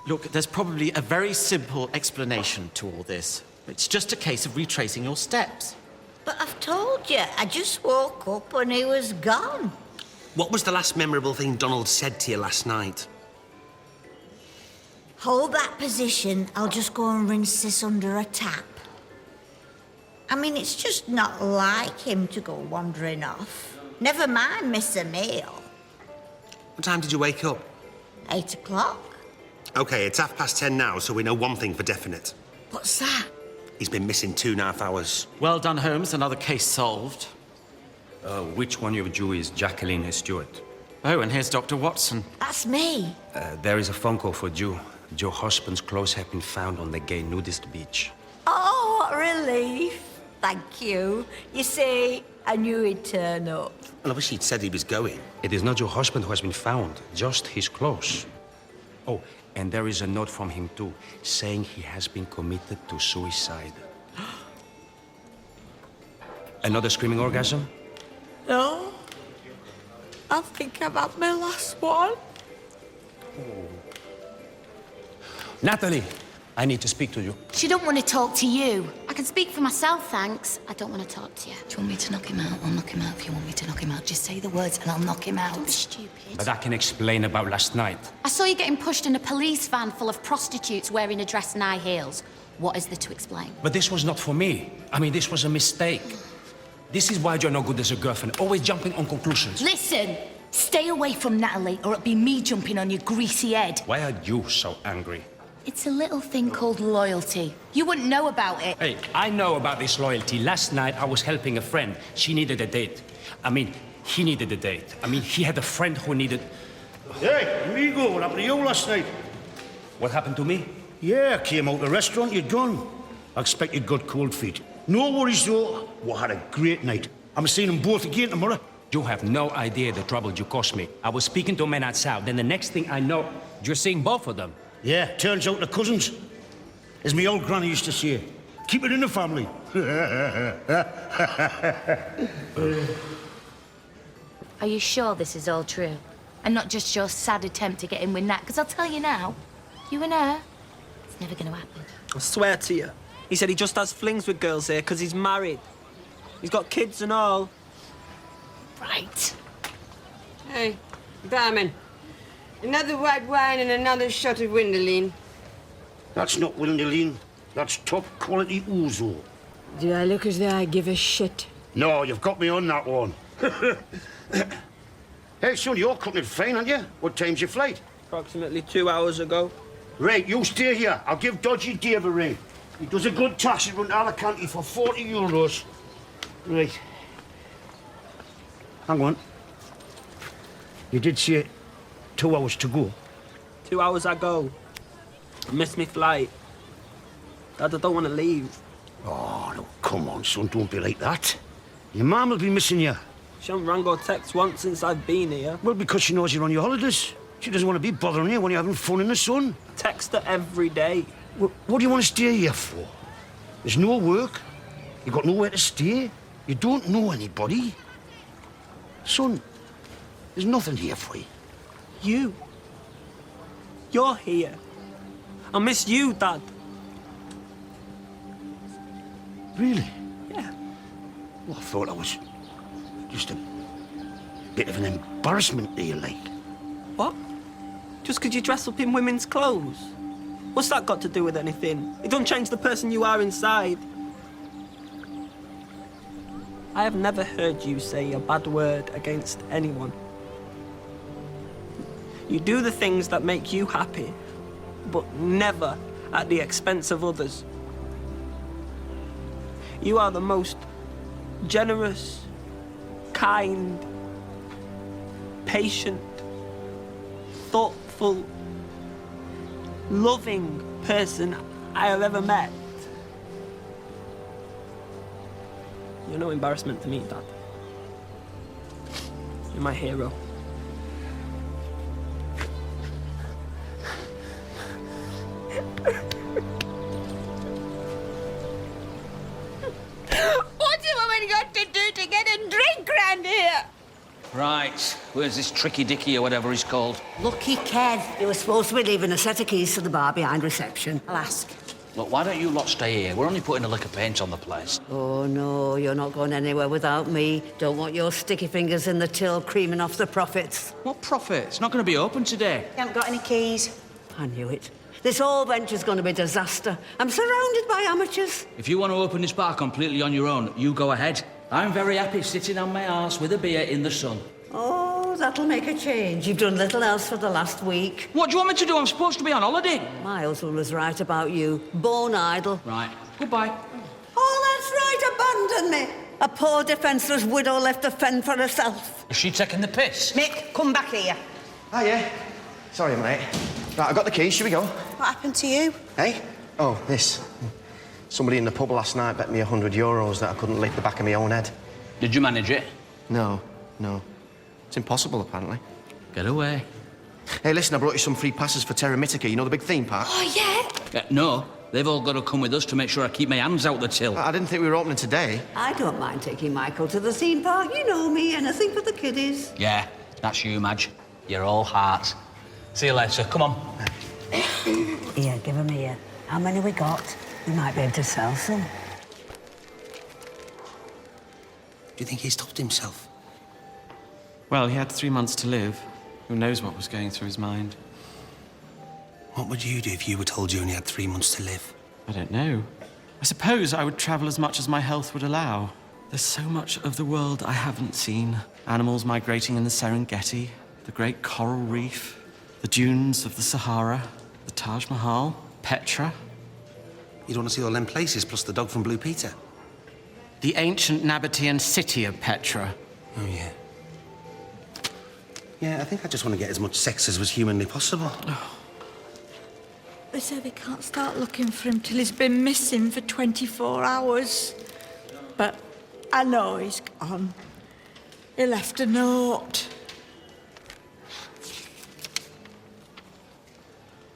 Speaker 13: Look, there's probably a very simple explanation to all this. It's just a case of retracing your steps.
Speaker 21: But I've told you, I just woke up and he was gone.
Speaker 22: What was the last memorable thing Donald said to you last night?
Speaker 21: Hold that position, I'll just go and rinse this under a tap. I mean, it's just not like him to go wandering off. Never mind miss a meal.
Speaker 22: What time did you wake up?
Speaker 21: 8 o'clock.
Speaker 22: OK, it's 10:30 now, so we know one thing for definite.
Speaker 21: What's that?
Speaker 22: He's been missing 2.5 hours.
Speaker 13: Well done, Holmes. Another case solved.
Speaker 23: Which one of you is Jacqueline Stewart?
Speaker 13: Oh, and here's Dr. Watson.
Speaker 21: That's me.
Speaker 23: There is a phone call for Joe. Joe's husband's clothes have been found on the gay nudist beach.
Speaker 21: Oh, what relief. Thank you. You see, I knew he'd turn up.
Speaker 22: Well, I wish he'd said he was going.
Speaker 23: It is not your husband who has been found, just his clothes. Oh, and there is a note from him, too, saying he has been committed to suicide. Another screaming orgasm?
Speaker 21: No. I think I've had my last one.
Speaker 23: Natalie, I need to speak to you.
Speaker 24: She don't want to talk to you. I can speak for myself, thanks. I don't want to talk to you.
Speaker 21: Do you want me to knock him out? I'll knock him out if you want me to knock him out. Just say the words and I'll knock him out.
Speaker 24: Don't be stupid.
Speaker 23: But I can explain about last night.
Speaker 24: I saw you getting pushed in a police van full of prostitutes wearing a dress and high heels. What is there to explain?
Speaker 23: But this was not for me. I mean, this was a mistake. This is why you're no good as a girlfriend, always jumping on conclusions.
Speaker 24: Listen, stay away from Natalie or it'll be me jumping on your greasy head.
Speaker 23: Why are you so angry?
Speaker 24: It's a little thing called loyalty. You wouldn't know about it.
Speaker 23: Hey, I know about this loyalty. Last night, I was helping a friend. She needed a date. I mean, he needed a date. I mean, he had a friend who needed...
Speaker 1: Hey, amigo, what happened to you last night?
Speaker 23: What happened to me?
Speaker 1: Yeah, I came out of the restaurant, you'd gone. I expect you'd got cold feet. No worries, though. We had a great night. I'm seeing them both again tomorrow.
Speaker 23: You have no idea the trouble you caused me. I was speaking to a man outside, then the next thing I know, you're seeing both of them.
Speaker 1: Yeah, turns out they're cousins. As my old granny used to say, keep it in the family.
Speaker 24: Are you sure this is all true? And not just your sad attempt to get in with Nat? Because I'll tell you now, you and her, it's never going to happen.
Speaker 4: I swear to you. He said he just has flings with girls here because he's married. He's got kids and all.
Speaker 24: Right.
Speaker 6: Hey, barman. Another white wine and another shot of Winderline.
Speaker 1: That's not Winderline. That's top quality ouzo.
Speaker 6: Do I look as though I give a shit?
Speaker 1: No, you've got me on that one. Hey, son, you're cutting it fine, aren't you? What time's your flight?
Speaker 4: Approximately 2 hours ago.
Speaker 1: Right, you stay here. I'll give Dodgy Dave a ring. He does a good taxi run to Alicante for €40. Right. Hang on. You did say 2 hours to go.
Speaker 4: 2 hours ago. I missed my flight. Dad, I don't want to leave.
Speaker 1: Oh, no, come on, son, don't be like that. Your mum will be missing you.
Speaker 4: She hasn't rang or text once since I've been here.
Speaker 1: Well, because she knows you're on your holidays. She doesn't want to be bothering you when you're having fun in the sun.
Speaker 4: Text her every day.
Speaker 1: Well, what do you want to stay here for? There's no work. You've got nowhere to stay. You don't know anybody. Son, there's nothing here for you.
Speaker 4: You're here. I miss you, Dad.
Speaker 1: Really?
Speaker 4: Yeah.
Speaker 1: Well, I thought I was just a bit of an embarrassment to you, like.
Speaker 4: What? Just because you dress up in women's clothes? What's that got to do with anything? It don't change the person you are inside. I have never heard you say a bad word against anyone. You do the things that make you happy, but never at the expense of others. You are the most generous, kind, patient, thoughtful, loving person I have ever met. You're no embarrassment to me, Dad. You're my hero.
Speaker 6: What's a woman got to do to get a drink round here?
Speaker 8: Right, where's this Tricky Dicky or whatever he's called?
Speaker 15: Lucky Kev. You were supposed to be leaving a set of keys to the bar behind reception. I'll ask.
Speaker 8: Look, why don't you lot stay here? We're only putting a lick of paint on the place.
Speaker 15: Oh, no, you're not going anywhere without me. Don't want your sticky fingers in the till creaming off the profits.
Speaker 8: What profit? It's not going to be open today.
Speaker 15: You haven't got any keys. I knew it. This whole venture's going to be a disaster. I'm surrounded by amateurs.
Speaker 8: If you want to open this bar completely on your own, you go ahead. I'm very happy sitting on my arse with a beer in the sun.
Speaker 15: Oh, that'll make a change. You've done little else for the last week.
Speaker 8: What do you want me to do? I'm supposed to be on holiday.
Speaker 15: My husband was right about you. Born idle.
Speaker 8: Right. Goodbye.
Speaker 15: Oh, that's right. Abandon me. A poor defenceless widow left to fend for herself.
Speaker 8: Is she taking the piss?
Speaker 15: Mick, come back here.
Speaker 26: Ah, yeah. Sorry, mate. Right, I've got the keys. Should we go?
Speaker 15: What happened to you?
Speaker 26: Hey? Oh, this. Somebody in the pub last night bet me €100 that I couldn't lift the back of my own head.
Speaker 8: Did you manage it?
Speaker 26: No. It's impossible, apparently.
Speaker 8: Get away.
Speaker 26: Hey, listen, I brought you some free passes for Terra Mythica, you know the big theme park?
Speaker 15: Oh, yeah?
Speaker 8: No, they've all got to come with us to make sure I keep my hands out the till.
Speaker 26: I didn't think we were opening today.
Speaker 15: I don't mind taking Michael to the theme park. You know me, anything for the kiddies.
Speaker 8: Yeah, that's you, Madge. You're all heart. See you later. Come on.
Speaker 15: Here, give them here. How many we got? We might be able to sell some.
Speaker 23: Do you think he stopped himself?
Speaker 27: Well, he had 3 months to live. Who knows what was going through his mind?
Speaker 23: What would you do if you were told you only had 3 months to live?
Speaker 27: I don't know. I suppose I would travel as much as my health would allow. There's so much of the world I haven't seen. Animals migrating in the Serengeti, the Great Coral Reef, the dunes of the Sahara, the Taj Mahal, Petra.
Speaker 23: You'd want to see all them places, plus the dog from Blue Peter.
Speaker 27: The ancient Nabatean city of Petra.
Speaker 23: Oh, yeah.
Speaker 22: Yeah, I think I just want to get as much sex as was humanly possible.
Speaker 21: They say they can't start looking for him till he's been missing for 24 hours. But I know he's gone. He left a note.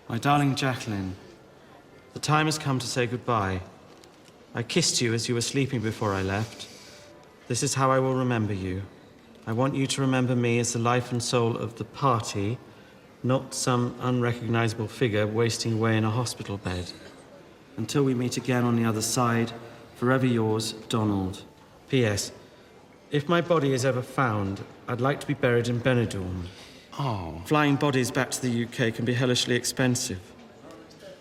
Speaker 23: My darling Jacqueline, the time has come to say goodbye. I kissed you as you were sleeping before I left. This is how I will remember you. I want you to remember me as the life and soul of the party, not some unrecognizable figure wasting away in a hospital bed. Until we meet again on the other side, forever yours, Donald. P.S. If my body is ever found, I'd like to be buried in Benidorm.
Speaker 22: Oh.
Speaker 23: Flying bodies back to the UK can be hellishly expensive.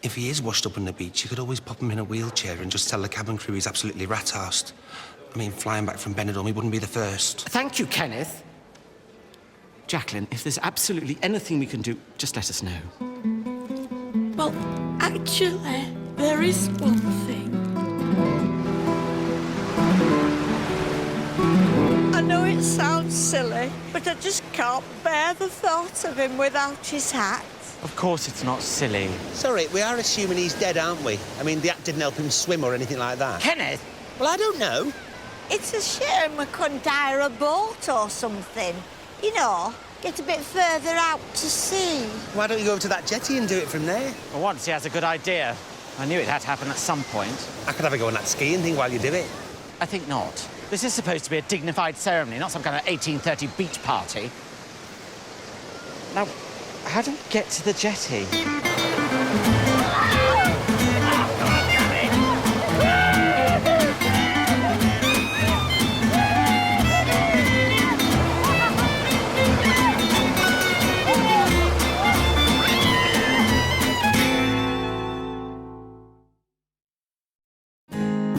Speaker 22: If he is washed up on the beach, you could always pop him in a wheelchair and just tell the cabin crew he's absolutely rat-arsed. I mean, flying back from Benidorm, he wouldn't be the first.
Speaker 13: Thank you, Kenneth. Jacqueline, if there's absolutely anything we can do, just let us know.
Speaker 21: Well, actually, there is one thing. I know it sounds silly, but I just can't bear the thought of him without his hat.
Speaker 13: Of course it's not silly.
Speaker 3: Sorry, we are assuming he's dead, aren't we? I mean, the hat didn't help him swim or anything like that.
Speaker 21: Kenneth?
Speaker 3: Well, I don't know.
Speaker 21: It's a shame we couldn't hire a boat or something. You know, get a bit further out to sea.
Speaker 3: Why don't you go over to that jetty and do it from there?
Speaker 13: For once, he has a good idea. I knew it had to happen at some point.
Speaker 3: I could have a go on that skiing thing while you do it.
Speaker 13: I think not. This is supposed to be a dignified ceremony, not some kind of 1830 beach party. Now, how do we get to the jetty?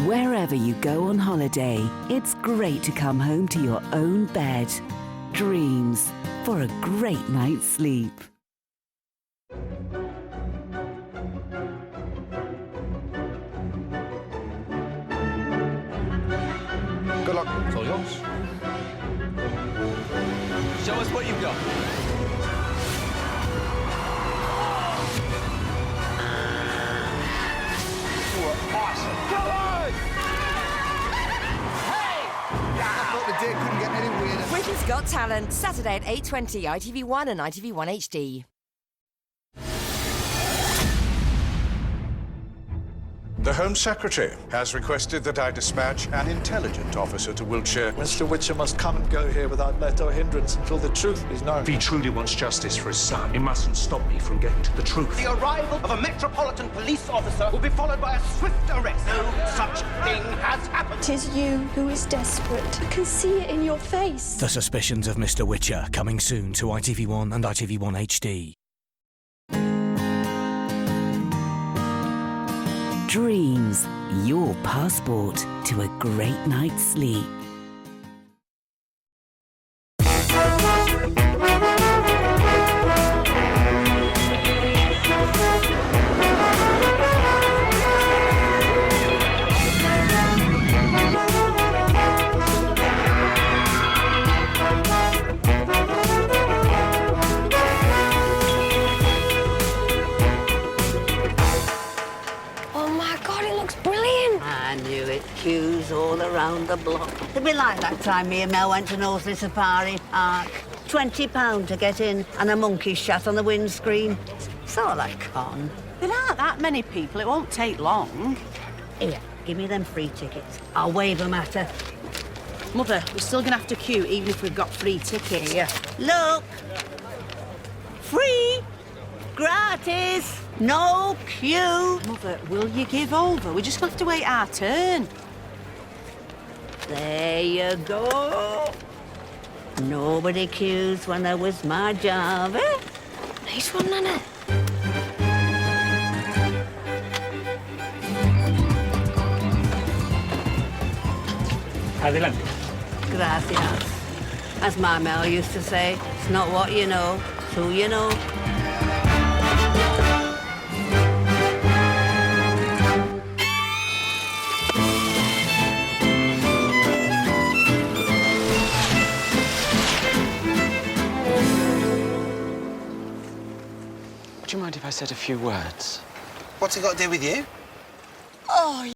Speaker 7: Wherever you go on holiday, it's great to come home to your own bed. Dreams for a great night's sleep.
Speaker 5: Good luck. It's all yours. Show us what you've got. You are awesome. Come on! Hey! I thought the day couldn't get any weirder.
Speaker 9: Britain's Got Talent, Saturday at 8:20, ITV1 and ITV1 HD.
Speaker 10: The Home Secretary has requested that I dispatch an intelligent officer to Wiltshire.
Speaker 5: Mr. Witcher must come and go here without let or hindrance until the truth is known.
Speaker 23: If he truly wants justice for his son, he mustn't stop me from getting to the truth.
Speaker 14: The arrival of a Metropolitan Police officer will be followed by a swift arrest. No such thing has happened.
Speaker 17: It is you who is desperate. I can see it in your face.
Speaker 25: The Suspicions of Mr. Witcher, coming soon to ITV1 and ITV1 HD.
Speaker 7: Dreams, your passport to a great night's sleep.
Speaker 15: Queues all around the block. It'd be like that time me and Mel went to Northley Safari Park. £20 to get in and a monkey shat on the windscreen. Sort of con.
Speaker 28: There aren't that many people. It won't take long.
Speaker 15: Here, give me them free tickets. I'll wave them at her.
Speaker 28: Mother, we're still going to have to queue even if we've got free tickets.
Speaker 15: Here. Look! Free! Gratis! No queue!
Speaker 28: Mother, will you give over? We're just going to have to wait our turn.
Speaker 15: There you go. Nobody queues when there was my job, eh?
Speaker 17: Nice one, Nana.
Speaker 15: Adelante. Gracias. As my Mel used to say, it's not what you know, it's who you know.
Speaker 27: Would you mind if I said a few words?
Speaker 3: What's it got to do with you?
Speaker 21: Oh,